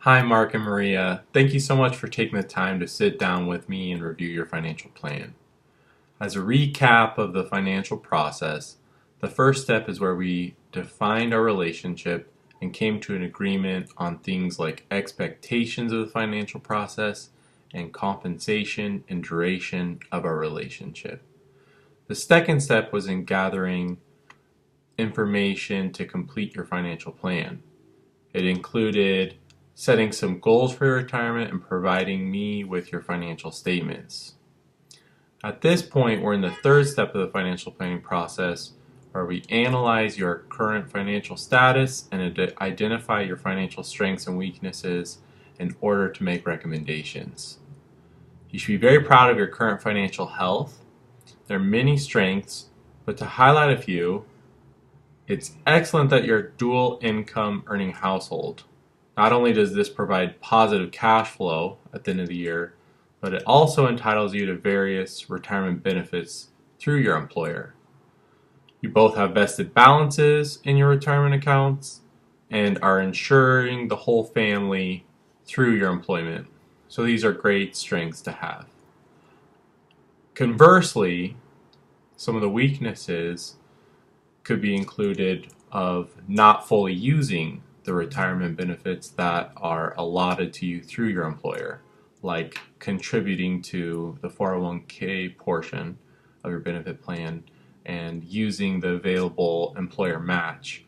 Hi, Mark and Maria. Thank you so much for taking the time to sit down with me and review your financial plan. As a recap of the financial process, the first step is where we defined our relationship and came to an agreement on things like expectations of the financial process and compensation and duration of our relationship. The second step was in gathering information to complete your financial plan. It included setting some goals for your retirement and providing me with your financial statements. At this point, we're in the third step of the financial planning process where we analyze your current financial status and identify your financial strengths and weaknesses in order to make recommendations. You should be very proud of your current financial health. There are many strengths, but to highlight a few, it's excellent that you're a dual income earning household. Not only does this provide positive cash flow at the end of the year, but it also entitles you to various retirement benefits through your employer. You both have vested balances in your retirement accounts and are insuring the whole family through your employment. So these are great strengths to have. Conversely, some of the weaknesses could be included of not fully using the retirement benefits that are allotted to you through your employer, like contributing to the 401k portion of your benefit plan and using the available employer match,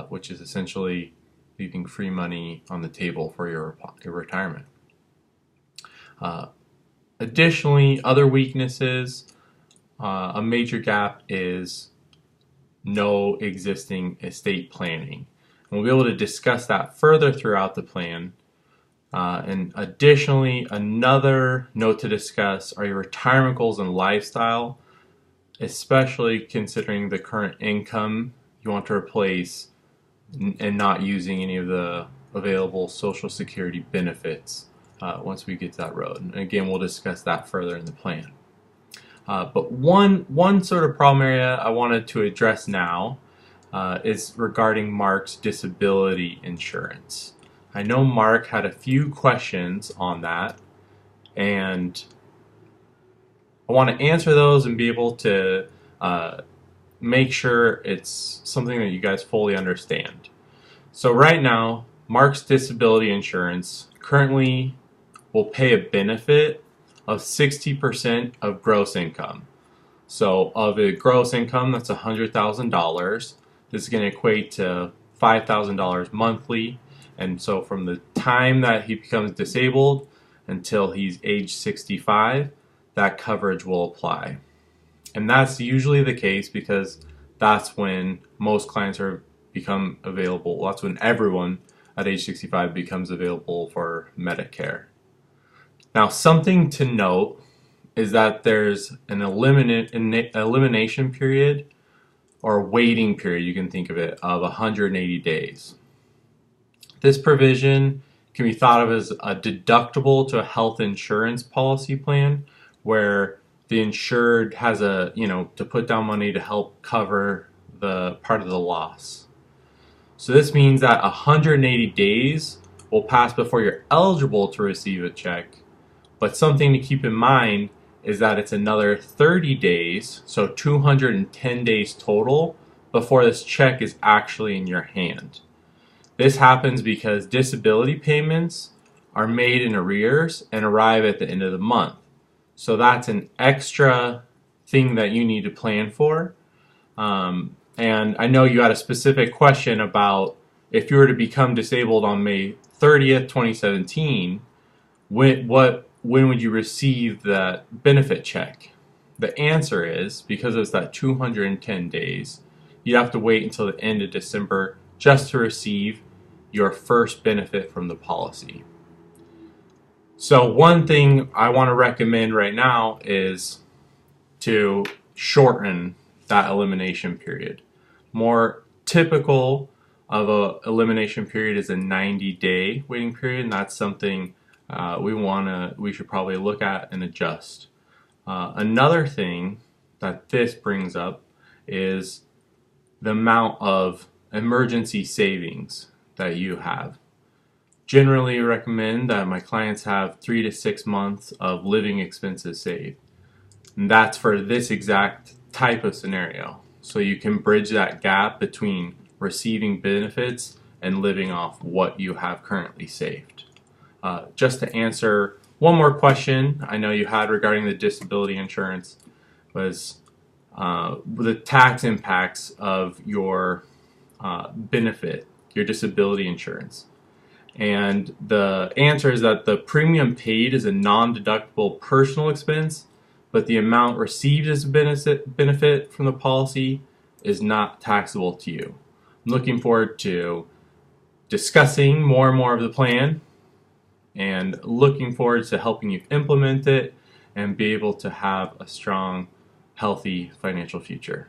which is essentially leaving free money on the table for your retirement. Additionally, other weaknesses, a major gap is no existing estate planning. And we'll be able to discuss that further throughout the plan. And additionally, another note to discuss are your retirement goals and lifestyle, especially considering the current income you want to replace and not using any of the available Social Security benefits once we get to that road. And again, we'll discuss that further in the plan. But one sort of problem area I wanted to address now is regarding Mark's disability insurance. I know Mark had a few questions on that, and I want to answer those and be able to make sure it's something that you guys fully understand. So right now, Mark's disability insurance currently will pay a benefit of 60% of gross income. So of a gross income that's $100,000, this is going to equate to $5,000 monthly. And so from the time that he becomes disabled until he's age 65, that coverage will apply. And that's usually the case because that's when most clients become available. That's when everyone at age 65 becomes available for Medicare. Now, something to note is that there's an elimination period or waiting period, you can think of it, of 180 days. This provision can be thought of as a deductible to a health insurance policy plan where the insured has to put down money to help cover the part of the loss. So this means that 180 days will pass before you're eligible to receive a check. But something to keep in mind is that it's another 30 days, so 210 days total, before this check is actually in your hand. This happens because disability payments are made in arrears and arrive at the end of the month. So that's an extra thing that you need to plan for. And I know you had a specific question about if you were to become disabled on May 30th, 2017, when would you receive that benefit check? The answer is, because it's that 210 days, you'd have to wait until the end of December just to receive your first benefit from the policy. So one thing I want to recommend right now is to shorten that elimination period. More typical of a elimination period is a 90-day waiting period, and that's something we should probably look at and adjust. Another thing that this brings up is the amount of emergency savings that you have. generally recommend that my clients have 3 to 6 months of living expenses saved. And that's for this exact type of scenario. So you can bridge that gap between receiving benefits and living off what you have currently saved. Just to answer one more question I know you had regarding the disability insurance was the tax impacts of your benefit, your disability insurance. And the answer is that the premium paid is a non-deductible personal expense, but the amount received as a benefit from the policy is not taxable to you. I'm looking forward to discussing more and more of the plan and looking forward to helping you implement it and be able to have a strong, healthy financial future.